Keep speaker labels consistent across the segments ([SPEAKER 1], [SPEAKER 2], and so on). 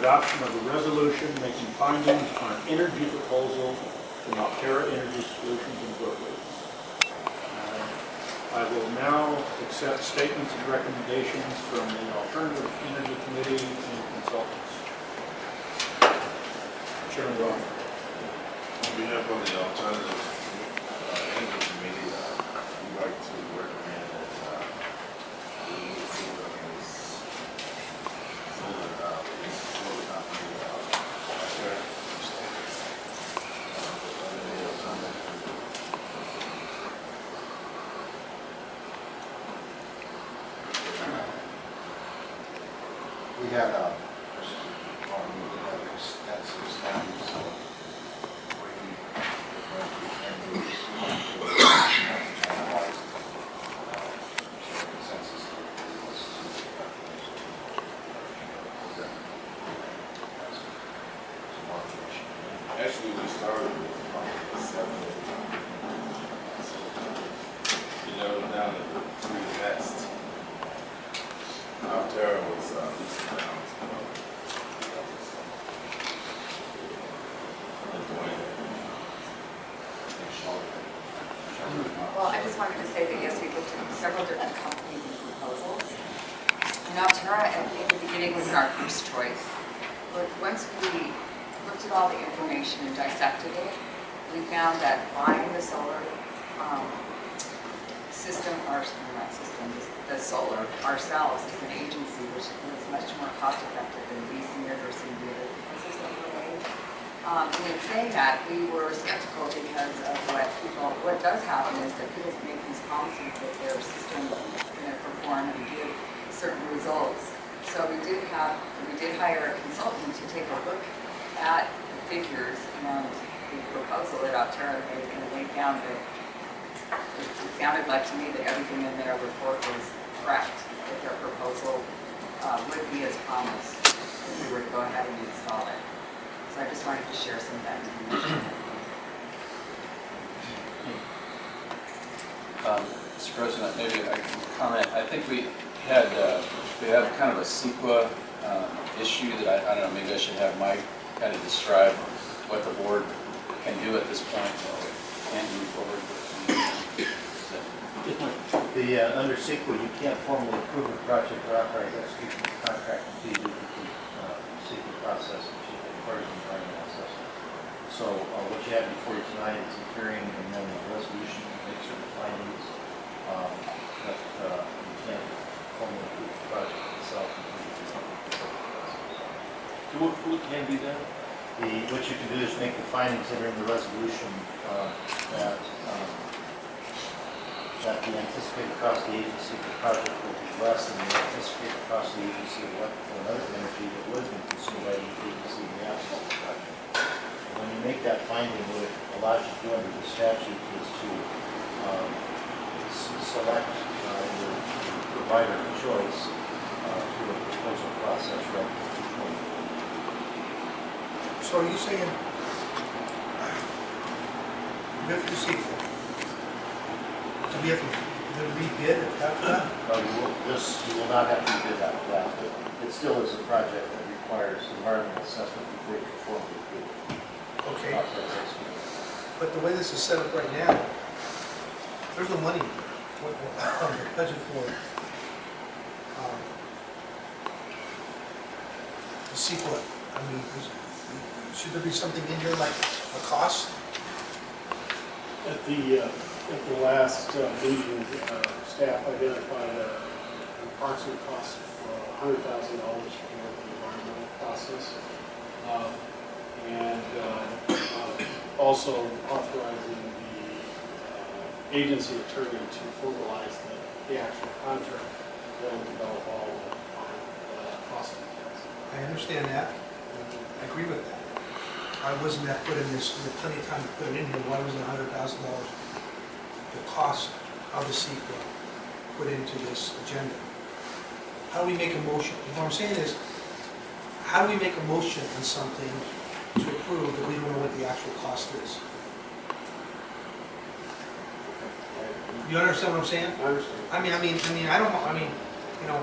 [SPEAKER 1] adoption of a resolution making findings on an energy proposal from Altera Energy Solutions Incorporated. I will now accept statements and recommendations from the Alternative Energy Committee and consultants. Chairman Roth.
[SPEAKER 2] On behalf of the Alternative Energy Committee, we'd like to recommend that we move forward on this solar company, Altera.
[SPEAKER 3] We had extensive studies, so
[SPEAKER 2] Actually, we started with 7. You know, down to the 3 next. Altera was least around.
[SPEAKER 4] Well, I just wanted to say that yes, we looked at several different companies and proposals. And Altera, in the beginning, was our first choice. But once we looked at all the information and dissected it, we found that buying the solar system, or not system, the solar ourselves as an agency, which was much more cost effective than leasing it or seeing the other proposals that were made. And in saying that, we were skeptical because of what does happen is that people make these promises that their system is going to perform and give certain results. So we did hire a consultant to take a look at the figures and the proposal that Altera made, and laid down that it sounded like to me that everything in their report was correct, that their proposal would be as promised if we were to go ahead and install it. So I just wanted to share some of that information.
[SPEAKER 5] Mr. President, maybe I can comment. I think we have kind of a CEQA issue that I don't know, maybe I should have Mike kind of describe what the board can do at this point and move forward.
[SPEAKER 3] under CEQA, you can't formally approve a project or authorize execution of the contract until you do the CEQA process, which requires an environmental assessment. So what you have before you tonight is a hearing and then a resolution to make certain findings. But you can't formally approve the project itself until you do the
[SPEAKER 1] So what can be done?
[SPEAKER 3] what you can do is make the findings that are in the resolution that the anticipated cost of the agency of the project will be less than the anticipated cost of the agency of electrical and other energy that would have been consumed by the agency in the absence of the project. And when you make that finding, what it allows you to do under the statute is to select your provider of choice through a proposal process rather than through.
[SPEAKER 6] So are you saying, you have to see, do we have to rebid after that?
[SPEAKER 3] You will not have to rebid after that, but it still is a project that requires environmental assessment before you can formally approve it.
[SPEAKER 6] Okay. But the way this is set up right now, there's no money on the budget for the CEQA. I mean, should there be something in here like a cost?
[SPEAKER 7] At the last meeting, staff identified an approximate cost of $100,000 for the environmental process, and also authorizing the agency attorney to formalize the actual contract that will develop all the cost details.
[SPEAKER 6] I understand that. I agree with that. Why wasn't that put in this? We had plenty of time to put it in here. Why wasn't $100,000 the cost of the CEQA put into this agenda? How do we make a motion? What I'm saying is, how do we make a motion on something to approve that we don't know what the actual cost is? You understand what I'm saying?
[SPEAKER 7] I understand.
[SPEAKER 6] I mean, you know,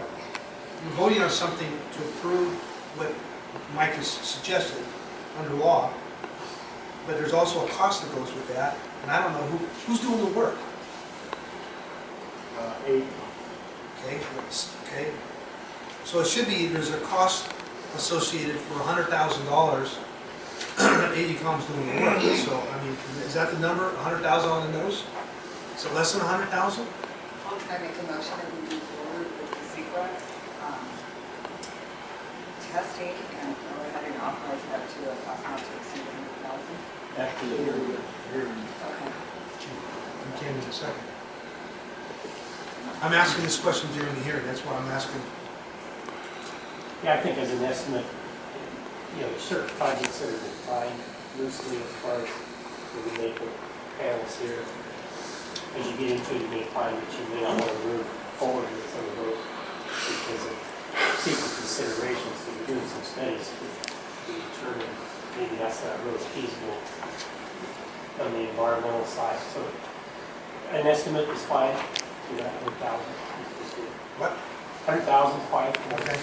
[SPEAKER 6] we're voting on something to approve what Mike has suggested under law, but there's also a cost that goes with that, and I don't know who's doing the work. Okay, okay. So it should be, there's a cost associated for $100,000 that AECom's doing the work. So, I mean, is that the number, 100,000 on the nose? Is it less than 100,000?
[SPEAKER 4] I make a motion that we move forward with the secret testing and go ahead and authorize that to a cost not to exceed 100,000.
[SPEAKER 1] After the hearing.
[SPEAKER 4] Okay.
[SPEAKER 6] You came in a second. I'm asking this question during the hearing, that's why I'm asking.
[SPEAKER 8] Yeah, I think as an estimate, certain projects that are defined loosely as far as we may put panels here. As you get into it, you may find that you may not want to move forward with some of those because of secret considerations. So we're doing some studies to determine maybe that's not really feasible on the environmental side. So an estimate is fine. To that 100,000.
[SPEAKER 6] What?
[SPEAKER 8] 100,000 fine.
[SPEAKER 6] Okay.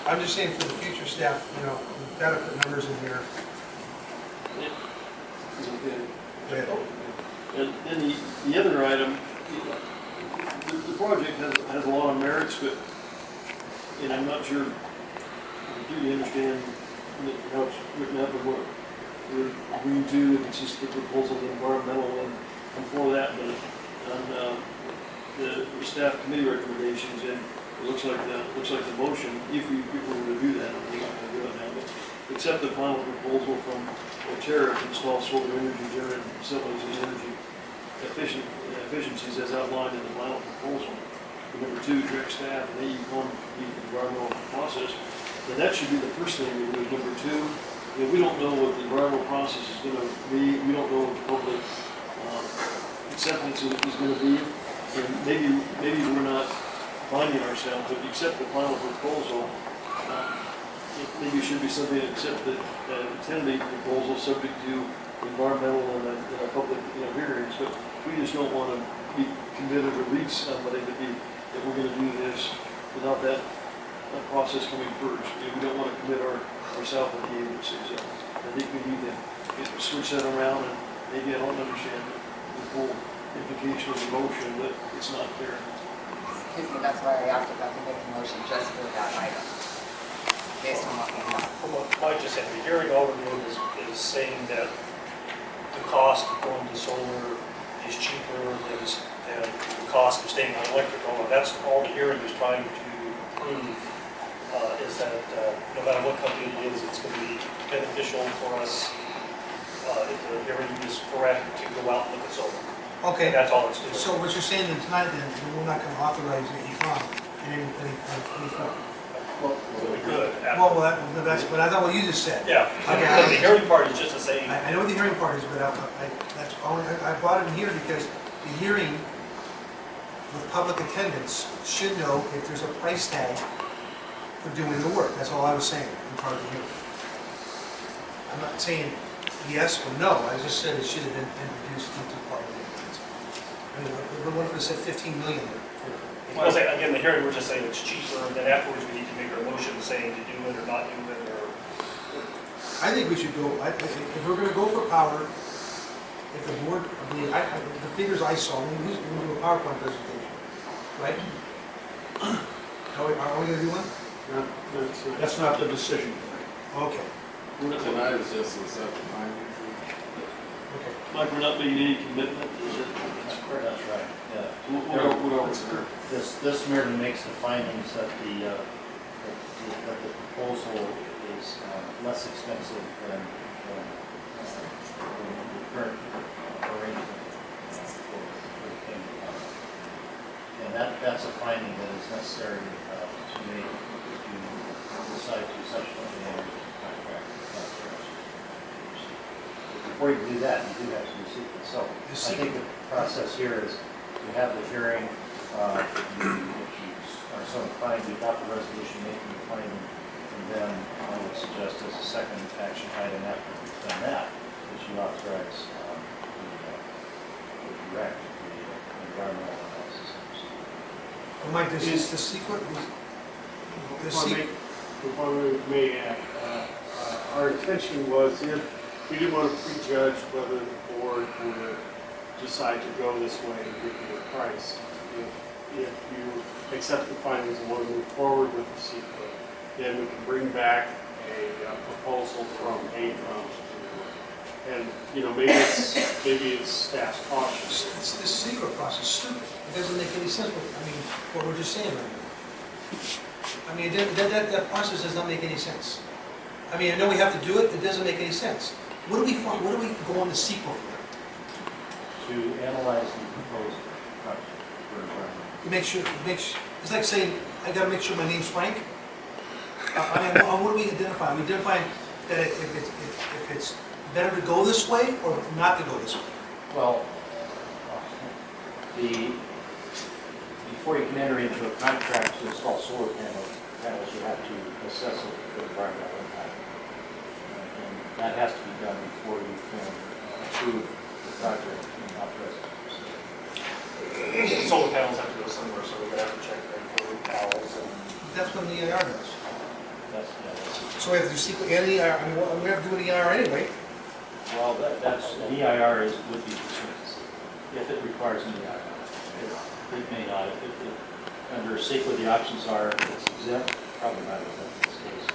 [SPEAKER 6] I'm just saying for the future staff, we've got to put numbers in here. Go ahead.
[SPEAKER 9] And then the other item, the project has a lot of merits, but, and I'm not sure, do you understand how it's written up and what we're agreeing to, if it's just the proposal, the environmental, and for that, but on the staff committee recommendations, and it looks like the motion, if we were to do that, we're not going to do it now, but accept the final proposal from Terra to install solar energy generating facilities and energy efficiencies as outlined in the final proposal. Number 2, direct staff and AECom the environmental process. And that should be the first thing we do. Number 2, we don't know what the environmental process is going to be. We don't know what the public acceptance is going to be. And maybe we're not binding ourselves, but accept the final proposal. Maybe it should be something that accept the tentative proposal subject to environmental and public hearings. But we just don't want to be committed or lead somebody to be if we're going to do this without that process coming first. We don't want to commit ourselves with the agency. So I think we need to switch that around, and maybe I don't understand the full implication of the motion, but it's not clear.
[SPEAKER 4] Excuse me, that's why I asked about to make a motion just for that item, based on what we have.
[SPEAKER 8] From what Mike just said, the hearing overview is saying that the cost of going to solar is cheaper than the cost of staying on electrical. And that's all the hearing is trying to prove, is that no matter what company it is, it's going to be beneficial for us if the hearing is correct to go out and look at solar.
[SPEAKER 6] Okay.
[SPEAKER 8] That's all it's doing.
[SPEAKER 6] So what you're saying then tonight then, we're not going to authorize AECom in any form?
[SPEAKER 8] Well, we could.
[SPEAKER 6] Well, that's what I thought what you just said.
[SPEAKER 8] Yeah.
[SPEAKER 6] Okay,
[SPEAKER 8] The hearing part is just the same.
[SPEAKER 6] I know what the hearing part is, but that's only, I brought it in here because the hearing with public attendance should know if there's a price tag for doing the work. That's all I was saying in part of the hearing. I'm not saying yes or no, I just said it should have been introduced into part of the hearing. I mean, what if it said 15 million there?
[SPEAKER 8] Well, again, the hearing, we're just saying it's cheaper, and then afterwards we need to make our motion saying to do it or not do it, or...
[SPEAKER 6] I think we should go, if we're going to go for power, if the board, the figures I saw, we're going to do a PowerPoint presentation, right? Are we going to do one?
[SPEAKER 1] That's not the decision.
[SPEAKER 6] Okay.
[SPEAKER 2] Tonight is just a separate finding.
[SPEAKER 6] Okay.
[SPEAKER 9] Mike, we're not making any commitment.
[SPEAKER 3] That's right, yeah.
[SPEAKER 2] What are we?
[SPEAKER 3] This merely makes the findings that the proposal is less expensive than the current arrangement for the payment contract. And that's a finding that is necessary to make if you decide to subsequently enter into the contract with that. Before you do that, you do have to do secret. So I think the process here is you have the hearing, if you are so inclined, you adopt the resolution making the finding, and then I would suggest as a second action item after you've done that, that you authorize the direct, the environmental analysis.
[SPEAKER 6] Mike, this is the secret.
[SPEAKER 7] If I may add, our intention was if, we didn't want to prejudge whether the board would decide to go this way and give you a price. If you accept the findings and want to move forward with the CEQA, then we can bring back a proposal from AVEK. And, you know, maybe it's staff's caution.
[SPEAKER 6] This secret process is stupid. It doesn't make any sense, what we're just saying right now. I mean, that process does not make any sense. I mean, I know we have to do it, it doesn't make any sense. What do we go on the secret for?
[SPEAKER 3] To analyze the proposed project for environment.
[SPEAKER 6] To make sure, it's like saying, I gotta make sure my name's Frank. I mean, what do we identify? We identify that if it's better to go this way or not to go this way.
[SPEAKER 3] Well, before you can enter into a contract to install solar panels, you have to assess it for environmental impact. And that has to be done before you can approve the project and authorize it.
[SPEAKER 8] Solar panels have to go somewhere, so we're gonna have to check them for panels and.
[SPEAKER 6] That's what the EIR does.
[SPEAKER 3] That's.
[SPEAKER 6] So we have to do secret and EIR, I mean, we have to do an EIR anyway.
[SPEAKER 3] Well, that's, an EIR would be if it requires an EIR. It may not. Under CEQA, the options are it's exempt, probably not exempt in this case,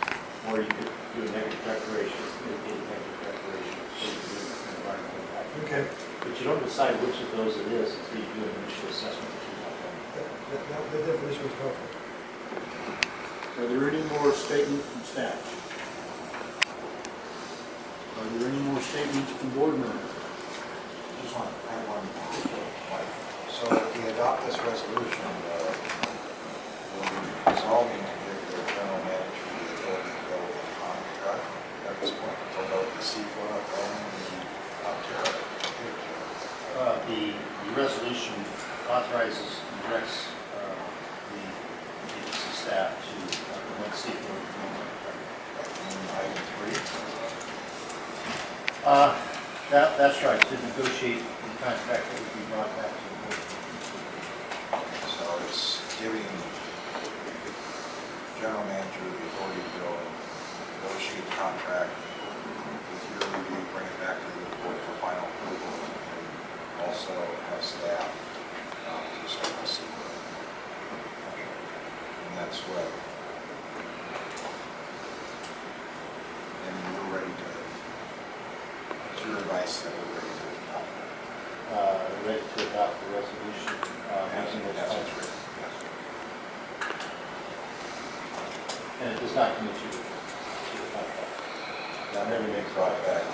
[SPEAKER 3] or you could do a negative declaration, mitigate a negative declaration, so you could do an environmental impact.
[SPEAKER 6] Okay.
[SPEAKER 3] But you don't decide which of those it is until you do an initial assessment that you want done.
[SPEAKER 6] That definition was helpful.
[SPEAKER 1] Are there any more statements from staff? Are there any more statements from board members?
[SPEAKER 10] Just want to add one. So if we adopt this resolution, we're resolving to give the general manager the authority to go with a contract at this point, to go with the CEQA and the Ontario.
[SPEAKER 3] The resolution authorizes and directs the agency staff to implement CEQA.
[SPEAKER 10] Item 3.
[SPEAKER 3] That's right, to negotiate the contract that would be brought back to the board.
[SPEAKER 10] So it's giving the general manager the authority to go and negotiate the contract with your review, bring it back to the board for final approval, and also have staff to start the CEQA. And that's what, and we're ready to, it's your advice that we're ready to adopt.
[SPEAKER 3] Ready to adopt the resolution. Using the
[SPEAKER 10] That's
[SPEAKER 3] contract.
[SPEAKER 10] what's written, yes.
[SPEAKER 3] And it does not commit you to the contract.
[SPEAKER 10] That never makes brought back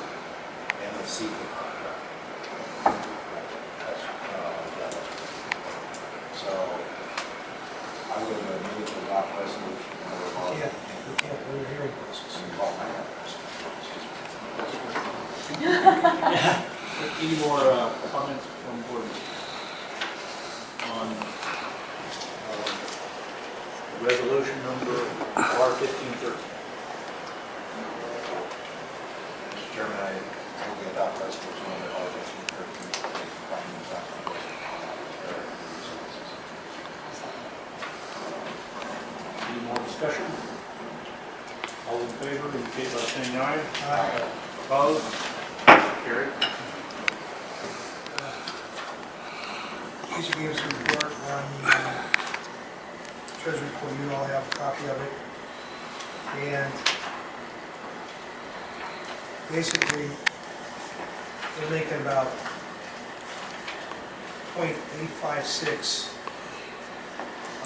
[SPEAKER 10] and the CEQA contract. So I would move to adopt resolution number 1.
[SPEAKER 6] Yeah, we can't, we're hearing process.
[SPEAKER 1] Any more comments from board members on resolution number R-1513?
[SPEAKER 10] Mr. Chairman, I move we adopt resolution number R-1513.
[SPEAKER 1] Any more discussion? All in favor, indicate by saying aye.
[SPEAKER 6] Aye.
[SPEAKER 1] Opposed? Carried.
[SPEAKER 6] Each of you has a report on the treasury report, you all have a copy of it. And basically, we're making about 0.856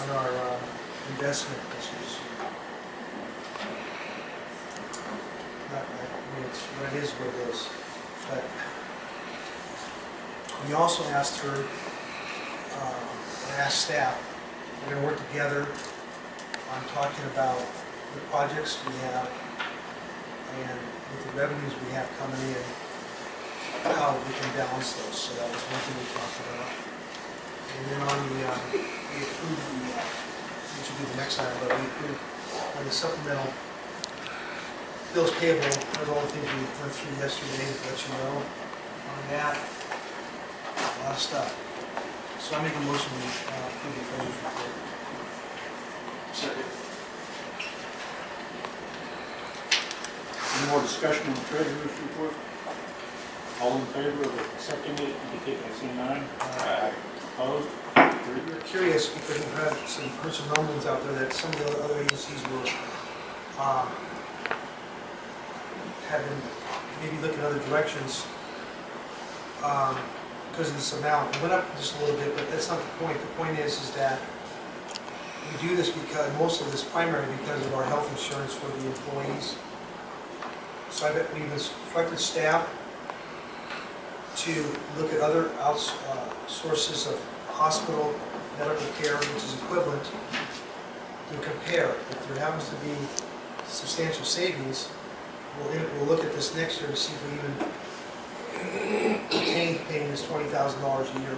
[SPEAKER 6] on our investment issues. Not, I mean, it's what it is, what it is. But we also asked her, asked staff, we're going to work together on talking about the projects we have and with the revenues we have coming in, how we can balance those. So that was one thing we talked about. And then on the, we approved the, which will be the next item, but we approved on the supplemental bills payable, there's all the things we went through yesterday to let you know on that. A lot of stuff. So I make a motion to approve the treasurer's report.
[SPEAKER 7] Second.
[SPEAKER 1] Any more discussion on the treasurer's report? All in favor of accepting it, indicate by saying aye.
[SPEAKER 2] Aye.
[SPEAKER 1] Opposed?
[SPEAKER 6] We're curious because we've heard some rumblings out there that some of the other agencies were, have been maybe looking other directions, because of this amount. It went up just a little bit, but that's not the point. The point is that we do this because, most of this primary because of our health insurance for the employees. So I bet we've instructed staff to look at other sources of hospital medical care, which is equivalent, to compare. If there happens to be substantial savings, we'll look at this next year to see if we even obtain paying this $20,000 a year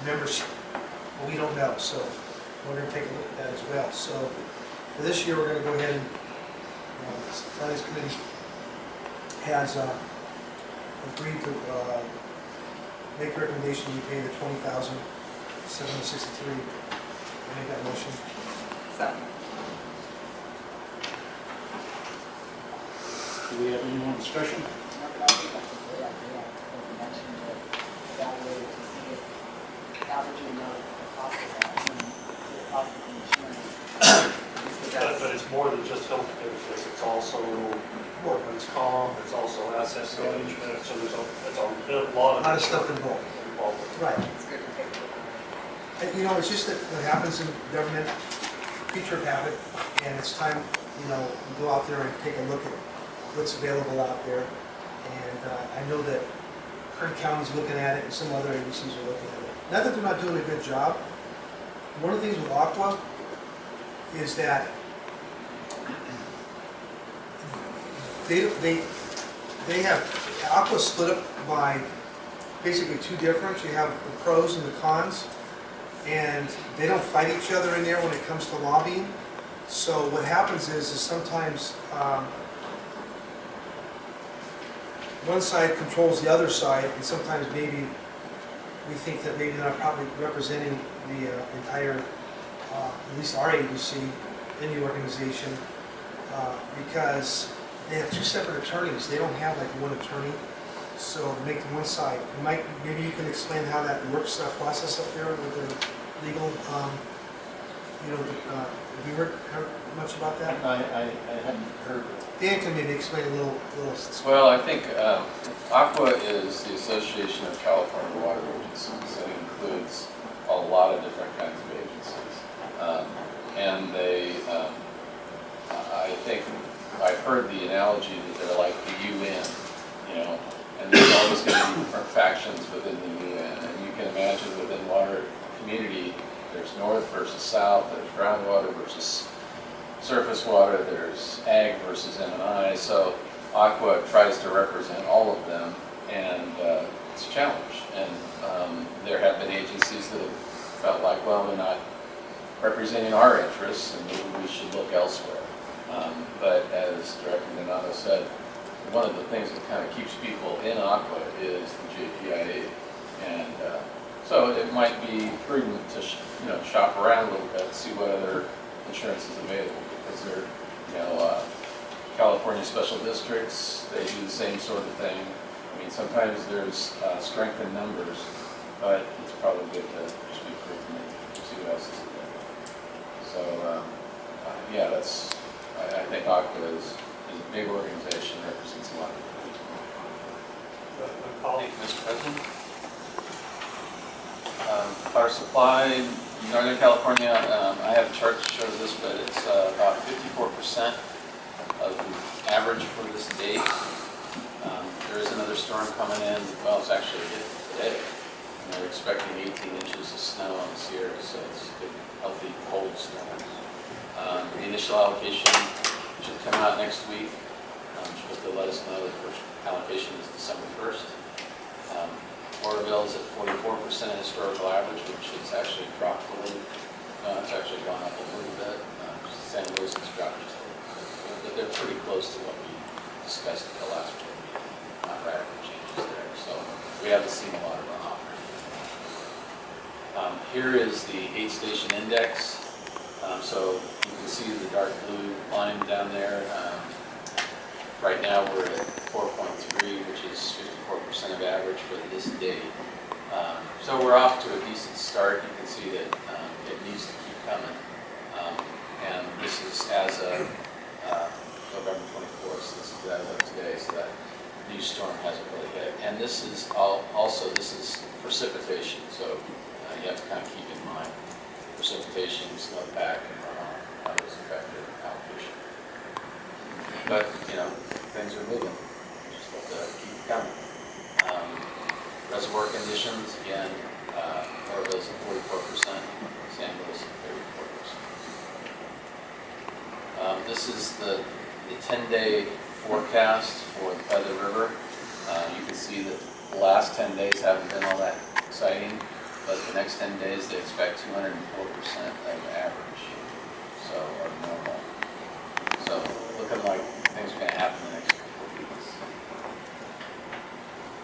[SPEAKER 6] membership. But we don't know, so we're going to take a look at that as well. So for this year, we're going to go ahead and the Finance Committee has agreed to make a recommendation to pay the $20,763. I make that motion.
[SPEAKER 4] Second.
[SPEAKER 1] Do we have any more discussion?
[SPEAKER 4] I think that's a great idea, as you mentioned, to evaluate to see if averaging the cost of that and the cost of the insurance is the best.
[SPEAKER 9] But it's more than just health benefits, it's also workman's comp, it's also asset management, so there's a lot
[SPEAKER 6] A lot of stuff involved.
[SPEAKER 9] involved.
[SPEAKER 6] Right.
[SPEAKER 4] It's good to take a look at.
[SPEAKER 6] And, you know, it's just that what happens in government, creature of habit, and it's time, you know, we go out there and take a look at what's available out there. And I know that Kern County's looking at it, and some other agencies are looking at it. Not that they're not doing a good job. One of the things with Aqua is that they have Aqua split up by basically two different. You have the pros and the cons, and they don't fight each other in there when it comes to lobbying. So what happens is sometimes one side controls the other side, and sometimes maybe we think that maybe they're not probably representing the entire, at least our agency in the organization, because they have two separate attorneys. They don't have like one attorney, so make them one side. Mike, maybe you can explain how that works, that process up there with the legal, you know, have you heard much about that?
[SPEAKER 5] I hadn't heard.
[SPEAKER 6] Dan can maybe explain a little.
[SPEAKER 5] Well, I think Aqua is the Association of California Water Agencies. It includes a lot of different kinds of agencies. And they, I think, I've heard the analogy that they're like the UN, you know, and there's always going to be different factions within the UN. And you can imagine within water community, there's north versus south, there's groundwater versus surface water, there's ag versus M&I. So Aqua tries to represent all of them, and it's a challenge. And there have been agencies that have felt like, well, they're not representing our interests, and maybe we should look elsewhere. But as Director Donato said, one of the things that kind of keeps people in Aqua is the JPIA. And so it might be prudent to shop around a little bit, see what other insurance is available, because they're, California special districts, they do the same sort of thing. I mean, sometimes there's strength in numbers, but it's probably good to just be prudent and see what else is available. So, yeah, I think Aqua is a big organization, represents a lot of people.
[SPEAKER 9] Colleague,
[SPEAKER 5] Mr. President? Power supply, Northern California, I have a chart that shows this, but it's about 54% of the average for this date. There is another storm coming in. Well, it's actually hit today. And they're expecting 18 inches of snow on the Sierra, so it's good, healthy, cold snow. The initial allocation should come out next week. Supposed to let us know the first allocation is December 1st. Oroville is at 44% of historical average, which has actually dropped a little. It's actually gone up a little bit. San Luis has dropped just a little bit, but they're pretty close to what we discussed at the last board meeting. Not radical changes there, so we haven't seen a lot of runoff. Here is the 8-station index. So you can see the dark blue line down there. Right now, we're at 4.3, which is 54% of average for this date. So we're off to a decent start. You can see that it needs to keep coming. And this is as of November 24th, so this is as of today, so that new storm hasn't really hit. And this is also, this is precipitation, so you have to kind of keep in mind precipitation, snowpack, and runoff, how those affected allocation. But, you know, things are moving. Just have to keep coming. Reservoir conditions, again, Oroville's at 44%, San Luis at 34%. This is the 10-day forecast for the Feather River. You can see that the last 10 days haven't been all that exciting, but the next 10 days they expect 204% of average, so of normal. So looking like things are going to happen in the next couple of weeks.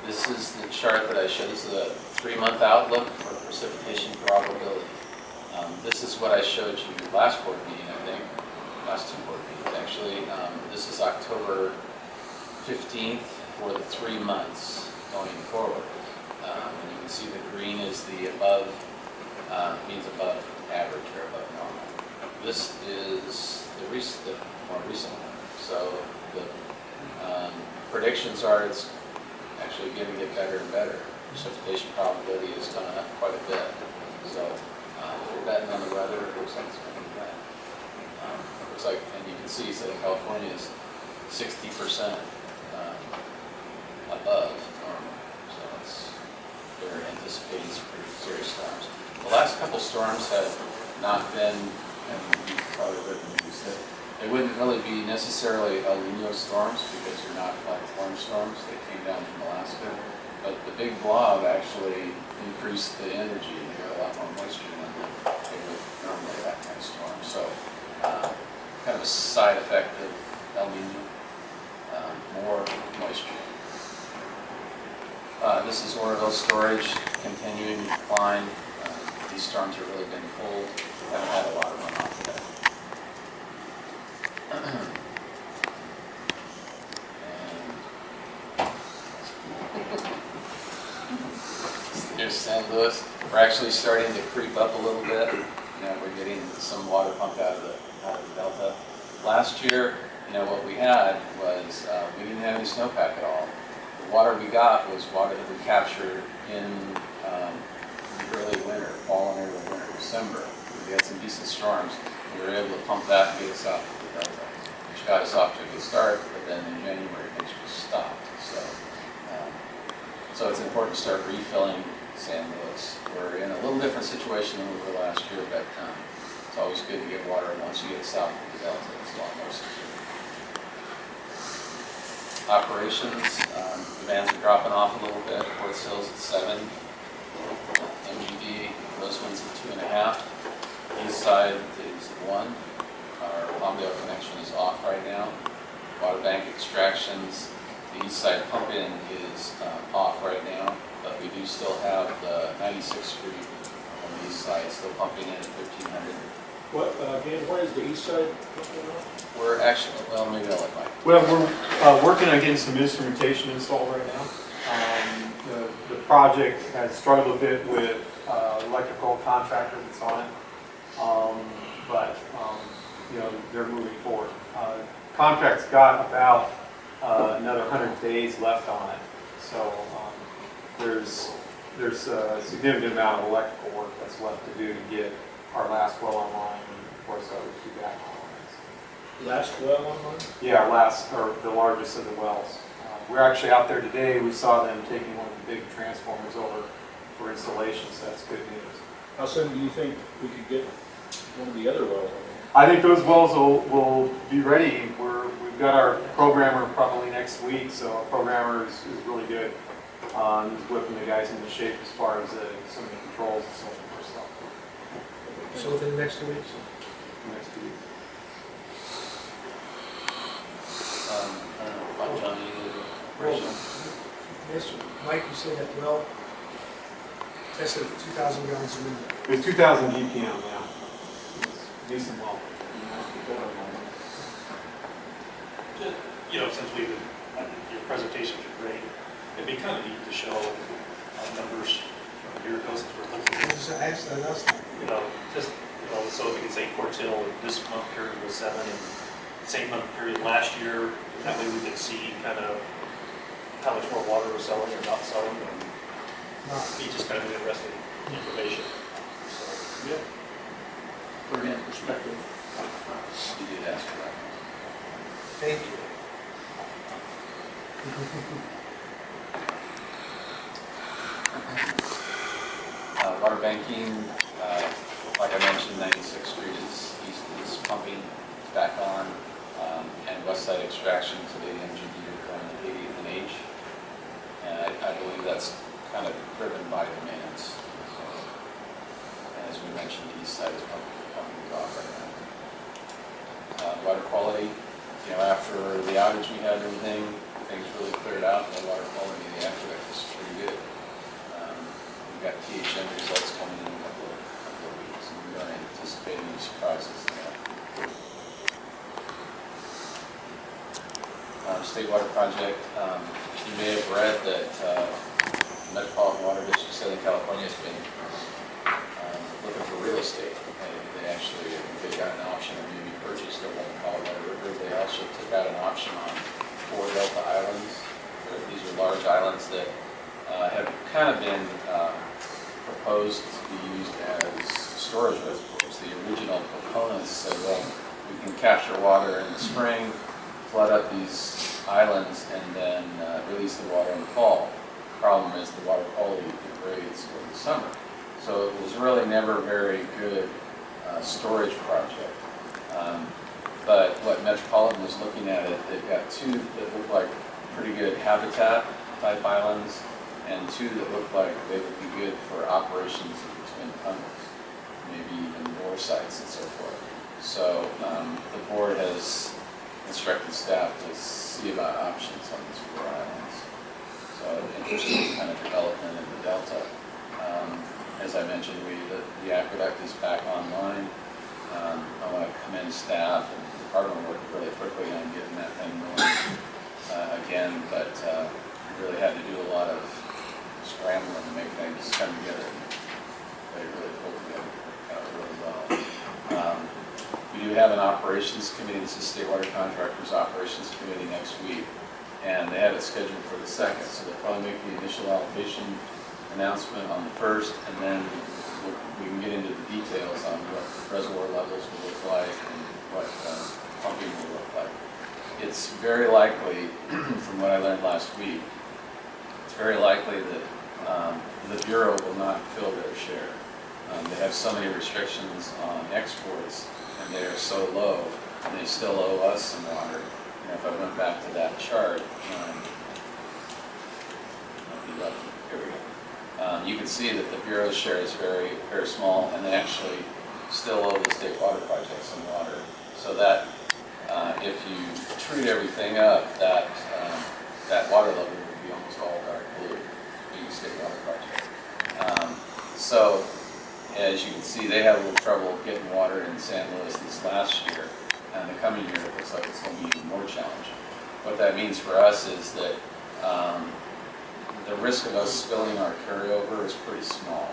[SPEAKER 5] This is the chart that I showed. This is a 3-month outlook for precipitation probability. This is what I showed you last board meeting, I think. Last 2 board meetings, actually. This is October 15th for the 3 months going forward. And you can see the green is the above, means above average or above normal. This is the more recent one. So the predictions are it's actually going to get better and better. Precipitation probability has gone up quite a bit. So if you're betting on the weather, it looks like it's going to be bad. Looks like, and you can see Southern California is 60% above normal. So they're anticipating some pretty serious storms. The last couple storms have not been, and you've probably heard the news, that they wouldn't really be necessarily El Nino storms because they're not like orange storms. They came down from Alaska. But the big blob actually increased the energy and they got a lot more moisture than they would normally that kind of storm. So kind of a side effect of El Nino, more moisture. This is Oroville storage continuing to decline. These storms have really been cold. Haven't had a lot of runoff today. Here's San Luis. We're actually starting to creep up a little bit. You know, we're getting some water pumped out of the delta. Last year, you know, what we had was we didn't have any snowpack at all. The water we got was water that we captured in early winter, fall and early winter, December. We had some decent storms. We were able to pump that and get us out to the delta, which got us off to a good start. But then in January, things just stopped. So it's important to start refilling San Luis. We're in a little different situation than we were last year, but it's always good to get water. And once you get south of the delta, it's a lot more secure. Operations, the vans are dropping off a little bit. Port Sales at 7, MGD, Roseman's at 2.5. East side is 1. Our Palmdale connection is off right now. Water bank extractions, the east side pump in is off right now, but we do still have the 96th Street on the east side still pumping in at 1300.
[SPEAKER 1] What, again, why is the east side?
[SPEAKER 5] We're actually, well, maybe I'll let Mike.
[SPEAKER 11] Well, we're working on getting some instrumentation installed right now. The project has struggled a bit with electrical contractor that's on it, you know, they're moving forward. Contract's got about another 100 days left on it, so there's a significant amount of electrical work that's left to do to get our last well online, and of course our two back lines.
[SPEAKER 1] Last well online?
[SPEAKER 11] Yeah, or the largest of the wells. We're actually out there today. We saw them taking one of the big transformers over for installation, so that's good news.
[SPEAKER 1] How soon do you think we could get one of the other wells on?
[SPEAKER 11] I think those wells will be ready. We've got our programmer probably next week, so our programmer is really good. He's whipping the guys into shape as far as some of the controls and so forth stuff.
[SPEAKER 6] So within the next 2 weeks?
[SPEAKER 11] Next 2 weeks.
[SPEAKER 5] I don't know, Mike, John, you need to
[SPEAKER 6] Yes, Mike, you said that well tested at 2,000 gallons a minute.
[SPEAKER 11] It was 2,000 GPM, yeah. It's decent well.
[SPEAKER 12] since your presentations are great, it'd be kind of neat to show numbers from a year ago since we're looking at,
[SPEAKER 6] Actually, that's not.
[SPEAKER 12] So if we could say Quartz Hill, this month period was 7, and same month period last year, that way we could see kind of how much more water we're selling or not selling, and be just kind of interesting information. So, yeah.
[SPEAKER 1] For that perspective.
[SPEAKER 5] You did ask for that.
[SPEAKER 6] Thank you.
[SPEAKER 5] Water banking, like I mentioned, 96th Street is pumping, it's back on, and west side extraction today, MGD are going to 80th and H. And I believe that's kind of driven by demands. So, as we mentioned, the east side is pumping off right now. Water quality, after the outage we had, everything, things really cleared out. The water quality of the aqueduct is pretty good. We've got THM results coming in a couple of weeks, and we aren't anticipating any surprises there. State Water Project, you may have read that Metropolitan Water District Southern California has been looking for real estate. They actually, they got an option or maybe purchased along the Colorado River. They also took out an option on 4 Delta Islands. These are large islands that have kind of been proposed to be used as storage reservoirs. The original proponents said, well, we can capture water in the spring, flood up these islands, and then release the water in the fall. The problem is the water quality degrades over the summer. So it was really never a very good storage project. But what Metropolitan was looking at they've got 2 that look like pretty good habitat type islands, and 2 that look like they would be good for operations between tunnels, maybe even more sites and so forth. So the board has instructed staff to see about options on these 4 islands. So interesting kind of development in the Delta. As I mentioned, the aqueduct is back online. I want to commend staff, and the department worked really quickly on getting that thing going again, but we really had to do a lot of scrambling to make things come together. They really pulled together really well. We do have an operations committee. This is State Water Contractors Operations Committee next week, and they have it scheduled for the 2nd, so they'll probably make the initial allocation announcement on the 1st, and then we can get into the details on what reservoir levels will look like and what pumping will look like. It's very likely, from what I learned last week, it's very likely that the Bureau will not fill their share. They have so many restrictions on exports, and they are so low, and they still owe us some water. If I went back to that chart, here we go. You can see that the Bureau's share is very, very small, and they actually still owe the State Water Project some water. So that if you treat everything up, that water level would be almost all dark blue, being State Water Project. So as you can see, they had a little trouble getting water in San Luis this last year, and the coming year it looks like it's going to be even more challenging. What that means for us is that the risk of us spilling our carryover is pretty small.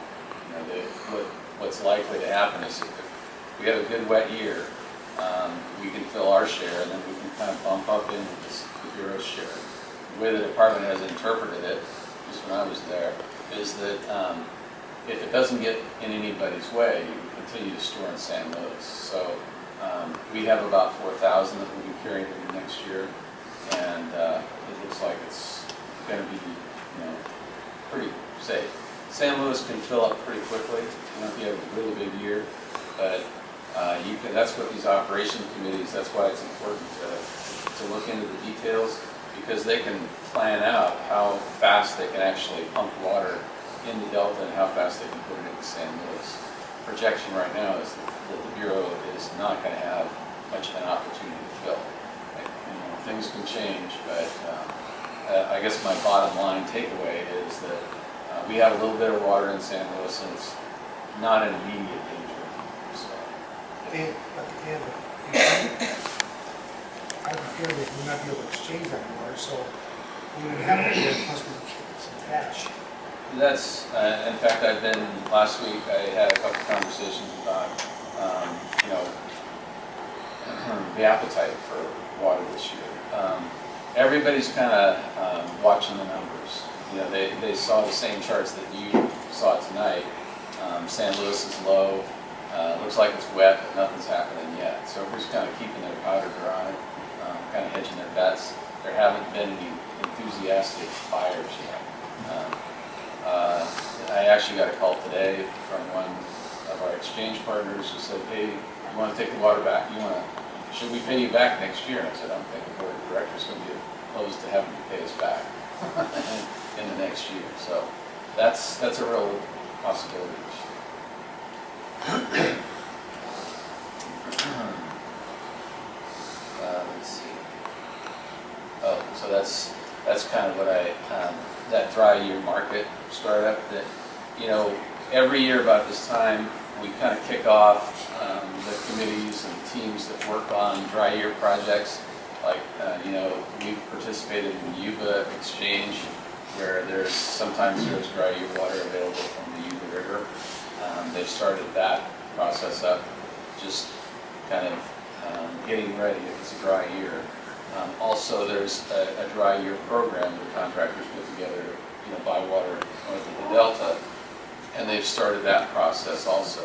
[SPEAKER 5] What's likely to happen is if we have a good wet year, we can fill our share, and then we can kind of bump up into the Bureau's share. The way the department has interpreted it, just when I was there, is that if it doesn't get in anybody's way, you can continue to store in San Luis. So we have about 4,000 that we'll be carrying into next year, and it looks like it's going to be pretty safe. San Luis can fill up pretty quickly, if you have a really big year, but that's what these operation committees, that's why it's important to look into the details, because they can plan out how fast they can actually pump water into Delta and how fast they can put it into San Luis. Projection right now is that the Bureau is not going to have much of an opportunity to fill. Things can change, but I guess my bottom line takeaway is that we have a little bit of water in San Luis, and it's not an immediate danger. So,
[SPEAKER 6] I have a feeling that we'll not be able to exchange that water, so we're gonna have to get plus some cash.
[SPEAKER 5] That's, in fact, last week, I had a couple conversations about, you know, the appetite for water this year. Everybody's kind of watching the numbers. You know, they saw the same charts that you saw tonight. San Luis is low. Looks like it's wet, but nothing's happening yet. So everybody's kind of keeping their powder dry, kind of hedging their bets. There haven't been any enthusiastic buyers yet. I actually got a call today from one of our exchange partners who said, "Hey, you want to take the water back? Should we pay you back next year?" And I said, "I don't think the board of directors is going to be opposed to having you pay us back in the next year." So that's a real possibility this year. Let's see. Oh, so that's kind of what that dry year market startup that, you know, every year about this time, we kind of kick off the committees and teams that work on dry year projects. Like, you know, we've participated in the Yuba exchange, where sometimes there's dry year water available from the Yuba River. They've started that process up, just kind of getting ready if it's a dry year. Also, there's a dry year program that contractors put together to, you know, buy water north of the Delta, and they've started that process also.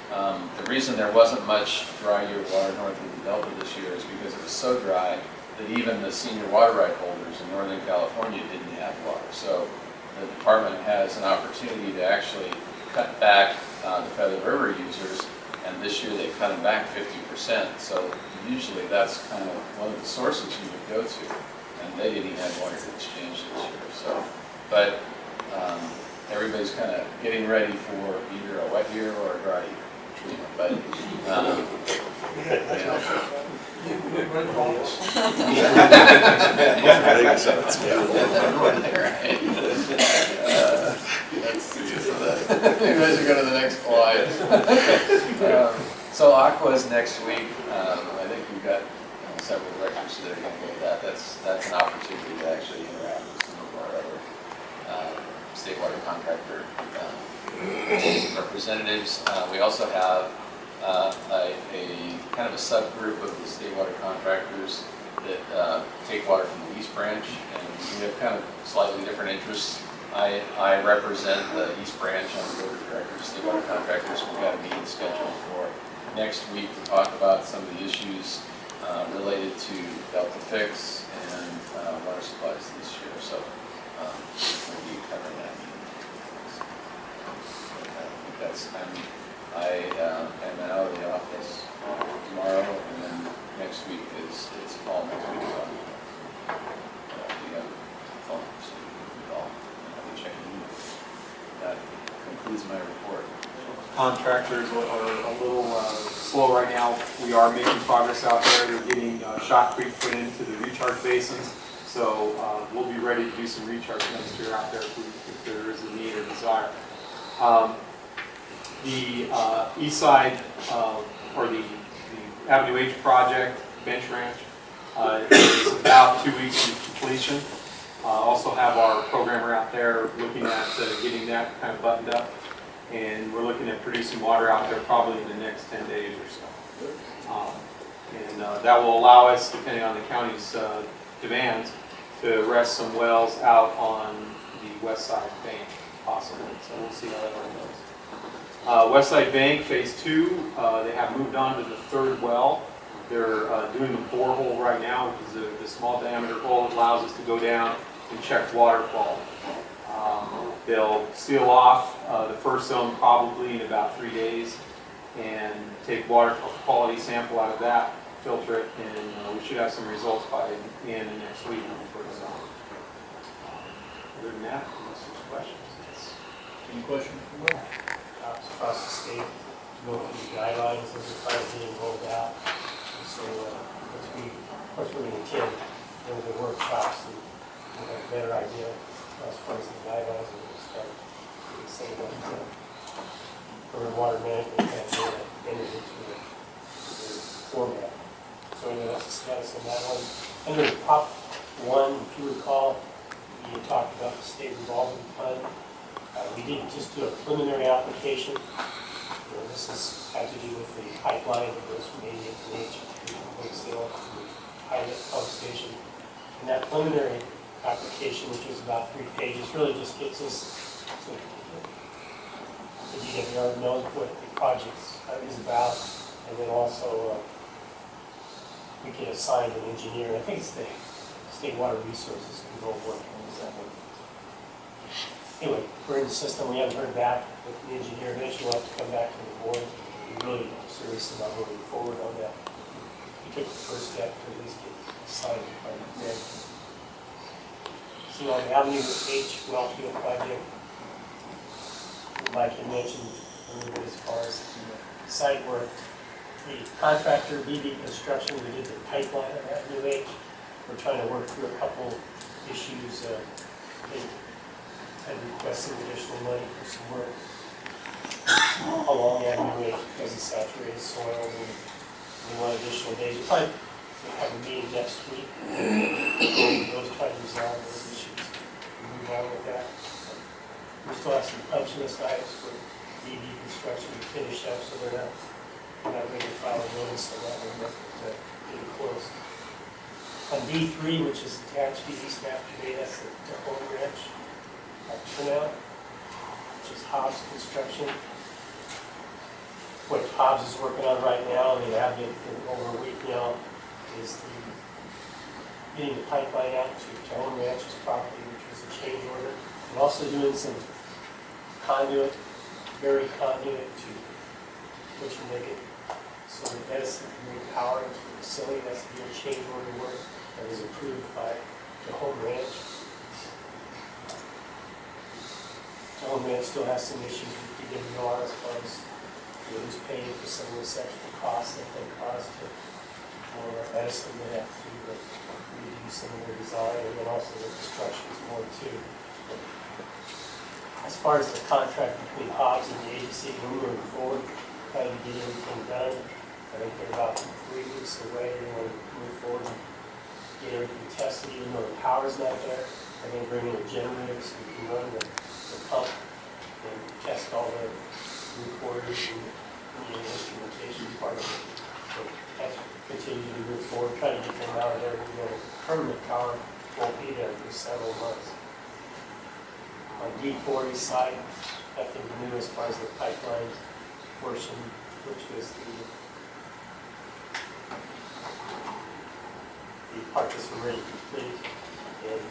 [SPEAKER 5] The reason there wasn't much dry year water north of the Delta this year is because it was so dry that even the senior water right holders in Northern California didn't have water. So the department has an opportunity to actually cut back the Feather River users, and this year they cut them back 50%. So usually that's kind of one of the sources you would go to, and they didn't even have water to exchange this year. So, but everybody's kind of getting ready for either a wet year or a dry year. But you guys are going to the next slide. So Aqua is next week. I think we've got several directors that are going to go with that. That's an opportunity to actually interact with some of our other state water contractor representatives. We also have a kind of a subgroup of the state water contractors that take water from the East Branch, and we have kind of slightly different interests. I represent the East Branch on the board of directors, state water contractors. We've got a meeting scheduled for next week to talk about some of the issues related to Delta Fix and water supplies this year. So we'll be covering that meeting. I am out of the office tomorrow, and then next week it's all next week. We have phone, so we all be checking in. That concludes my report.
[SPEAKER 11] Contractors are a little slow right now. We are making progress out there. They're getting shotcrete put into the recharge basins. So we'll be ready to do some recharge next year out there if there is a need or desire. The east side, or the Avenue H project, bench ranch, is about 2 weeks from completion. Also have our programmer out there looking at getting that kind of buttoned up. And we're looking at producing water out there probably in the next 10 days or so. And that will allow us, depending on the county's demands, to rest some wells out on the west side bank, possibly. So we'll see how that one goes. West side bank, phase 2, they have moved on to the third well. They're doing the borehole right now, which is the small diameter hole that allows us to go down and check water quality. They'll seal off the first zone probably in about 3 days and take water quality sample out of that, filter it, and we should have some results by the end of next week on the first zone. Other than that, unless there's questions.
[SPEAKER 1] Any questions?
[SPEAKER 8] Across the state, go through the guidelines, those are finally being rolled out. And so, of course, we're going to attend one of the workshops and we'll have a better idea as far as the guidelines, and we'll start saying what urban water management kind of data entered into the format. So, anyway, that's the status on that one. Under the Prop 1, if you recall, we had talked about the state revolving fund. We did just do a preliminary application. This had to do with the pipeline that goes from 88 to H to Waitsdale to the pilot pump station. And that preliminary application, which was about 3 pages, really just gets us so the DWR knows what the project is about, and then also we can assign an engineer. I think it's the State Water Resources Control Board. Anyway, we're in the system. We haven't heard back with the engineer. Eventually, we'll have to come back to the board. We're really serious about moving forward on that. We took the first step to at least get signed by the grant. So on the Avenue H Wellfield project, like you mentioned a little bit as far as the site work, the contractor, BB Construction, we did the pipeline on Avenue H. We're trying to work through a couple issues. They had requested additional money for some work along Avenue H because of saturated soils, and we want additional days. We'll probably have a meeting next week. Those try to resolve those issues and move on with that. We still have some punch list items for BB Construction to finish up, so they're not ready to file a notice on that one, but getting close. On D3, which is attached to East map today, that's the home ranch turnout, which is Hobbs Construction. What Hobbs is working on right now, and they have been for over a week now, is getting the pipeline out to home ranch's property, which was a change order. And also doing some conduit, buried conduit to which will make it so that Edison can bring power into the facility. That's the change order work that was approved by the home ranch. The home ranch still has some issues with DWR as far as who's paying for some of this extra costs that they caused for Edison. They have to redo some of their design, and then also the construction is more too. As far as the contract between Hobbs and the agency, we're moving forward, trying to get everything done. I think they're about 3 weeks away. They want to move forward and get everything tested, even though the power's not there. And then bring in a generator so we can run the pump and test all the recorders and the instrumentation part of it. So that's continue to move forward, try to get them out of there. You know, permanent power won't be there for several months. On D40 side, nothing new as far as the pipeline portion, which was the part that's already complete, and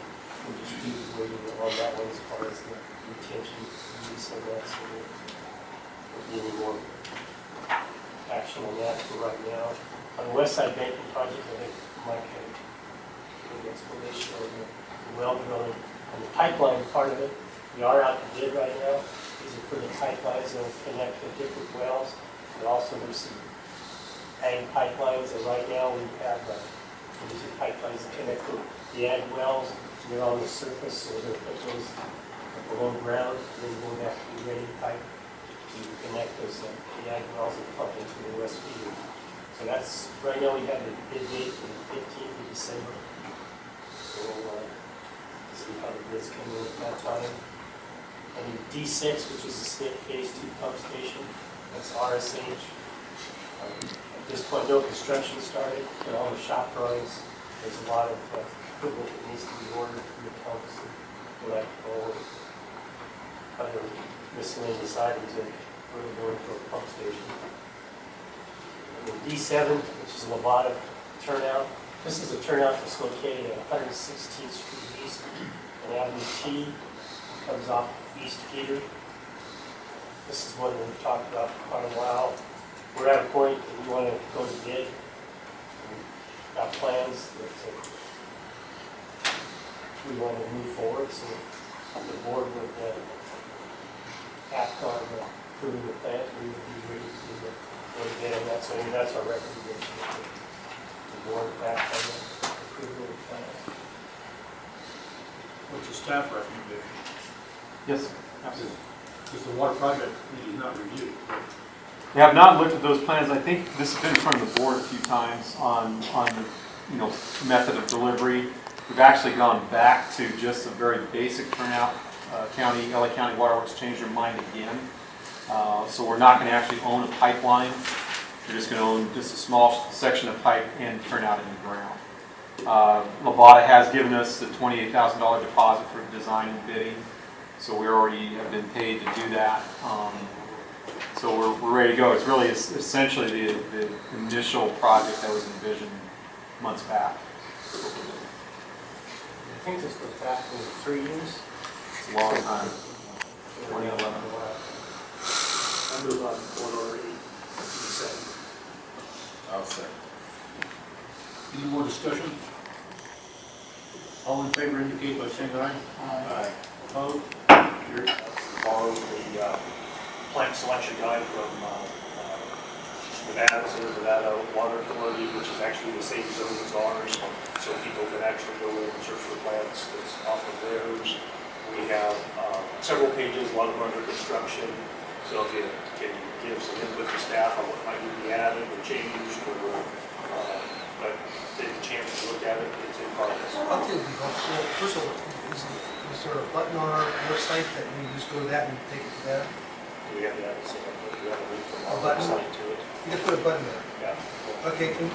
[SPEAKER 8] we're just waiting on that one as far as the retention release on that, so we'll be any more action on that for right now. On the West Side Banking Project, I think Mike had an explanation on the well drilling. On the pipeline part of it, we are out to bid right now. These are for the pipelines that will connect the different wells. And also there's some ag pipelines, and right now we have these are pipelines that connect the ag wells. They're on the surface, so they're put those below ground, and then we'll have to be ready pipe to connect those the ag wells and pump into the west feeder. So that's, right now we have the bid date for the 15th of December. So we'll see how the bids come in at that time. And D6, which is the Smith Phase 2 pump station, that's RSH. At this point, no construction started, but all the shop drawings, there's a lot of equipment that needs to be ordered for the pumps and electrical and other miscellaneous items that really go into a pump station. And then D7, which is a Levada turnout. This is a turnout that's located at 116th Street East and Avenue T. Comes off East Feeder. This is one that we've talked about for quite a while. We're at a point that we want to go to bid. We've got plans that we want to move forward, so the board would act on approving the plans. We would be ready to go to bid on that. So that's our recommendation. The board act on the approval of the plans.
[SPEAKER 1] What's the staff recommendation?
[SPEAKER 11] Yes, absolutely.
[SPEAKER 1] Because the water project is not reviewed.
[SPEAKER 11] We have not looked at those plans. I think this has been in front of the board a few times on method of delivery. We've actually gone back to just a very basic turnout. LA County Waterworks changed their mind again. So we're not going to actually own a pipeline. We're just going to own just a small section of pipe and turnout in the ground. Lobata has given us the $28,000 deposit for design and bidding. So we already have been paid to do that. So we're ready to go. It's really essentially the initial project that was envisioned months back.
[SPEAKER 8] I think this goes back to 3 years.
[SPEAKER 11] It's a long time. 2011.
[SPEAKER 12] I move on order 87.
[SPEAKER 2] I'll second.
[SPEAKER 1] Any more discussion? All in favor indicate by saying aye.
[SPEAKER 2] Aye.
[SPEAKER 1] Opposed? Carried.
[SPEAKER 12] Borrow the plant selection guide from Nevada, so the Nevada Water Authority, which is actually the same zone as ours. So people can actually go in and search for plants that's off of theirs. We have several pages, a lot of them under construction. So if you can give some input to staff on what might need to be added or changed, or but take a chance to look at it, it's in progress.
[SPEAKER 6] I'll tell you, first of all, is there a button on our website that we just go to that and take it to that?
[SPEAKER 12] We have that, so we have a link from our
[SPEAKER 6] A button?
[SPEAKER 12] website to it.
[SPEAKER 6] You can put a button there.
[SPEAKER 12] Yeah.
[SPEAKER 6] Okay, and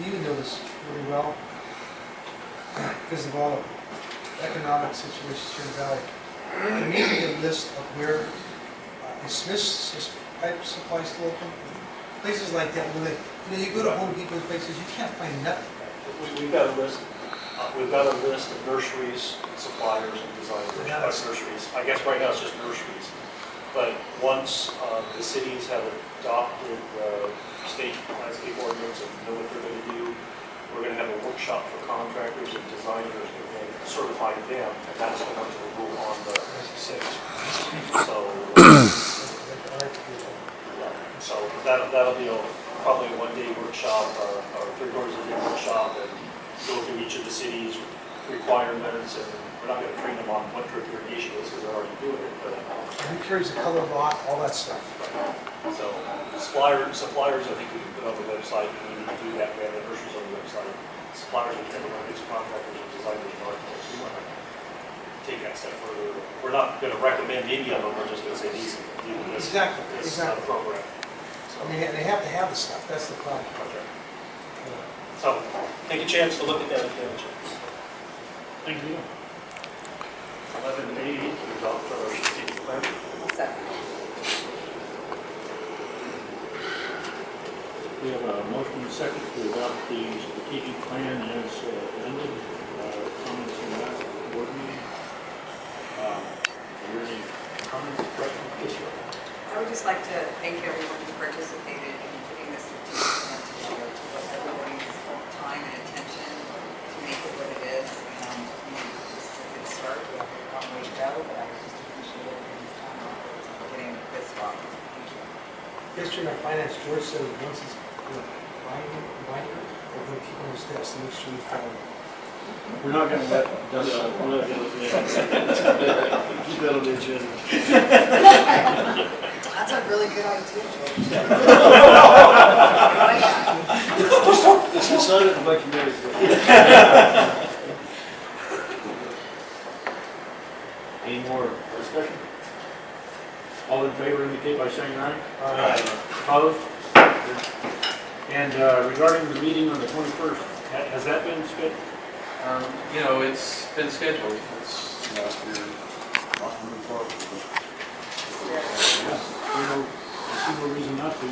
[SPEAKER 6] you know this really well, because of all the economic situations here in the valley. Can you give me a list of where is Smith's pipe supply still open? Places like that, where you go to Home Depot places, you can't find nothing.
[SPEAKER 12] We've got a list. We've got a list of nurseries, suppliers, and designers
[SPEAKER 6] Yeah,
[SPEAKER 12] by
[SPEAKER 6] that's-
[SPEAKER 12] nurseries. I guess right now it's just nurseries. But once the cities have adopted the state landscape ordinance and know what they're going to do, we're going to have a workshop for contractors and designers and certify them, and that's the ones that will rule on the six. So that'll be probably a one-day workshop or 3/4 of a day workshop, and go through each of the cities' requirements, and we're not going to train them on what drip irrigation is because they're already doing it, but
[SPEAKER 6] Who carries the color block, all that stuff.
[SPEAKER 12] so suppliers, I think we can put on the website, and we need to do that, we have the nurseries on the website. Suppliers, we tend to want to get contractors and designers in our place. We want to take that step further. We're not going to recommend any of them, we're just going to say these, do this,
[SPEAKER 6] Exactly,
[SPEAKER 12] this
[SPEAKER 6] exactly.
[SPEAKER 12] program.
[SPEAKER 6] I mean, they have to have the stuff, that's the problem.
[SPEAKER 12] Okay. So, take a chance to look at that if you have a chance.
[SPEAKER 1] Thank you.
[SPEAKER 12] 11A, to adopt our strategic plan.
[SPEAKER 4] Second.
[SPEAKER 1] We have a motion and a second to adopt the strategic plan as amended. Comments from that board meeting? Are there any comments, questions? Yes, sir.
[SPEAKER 4] I would just like to thank everyone who participated in putting this strategic plan together, for everybody's time and attention to make it what it is. And this is a good start. We have a long way to go, but I just appreciate everyone's time on getting this far. Thank you.
[SPEAKER 6] Yesterday, our finance, George said once it's binder, or going to keep on the steps to make sure we follow.
[SPEAKER 7] We're not going to let Dustin, we're not going to, keep that on the agenda.
[SPEAKER 4] That's a really good idea, George.
[SPEAKER 7] It's decided to make you
[SPEAKER 1] Any more discussion? All in favor indicate by saying aye.
[SPEAKER 6] Aye.
[SPEAKER 1] Opposed? And regarding the meeting on the 21st, has that been scheduled?
[SPEAKER 5] It's been scheduled. It's, we're not moving forward.
[SPEAKER 1] I see no reason not to.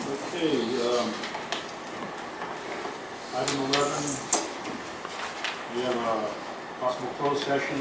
[SPEAKER 1] Okay, item 11, we have a possible closed session.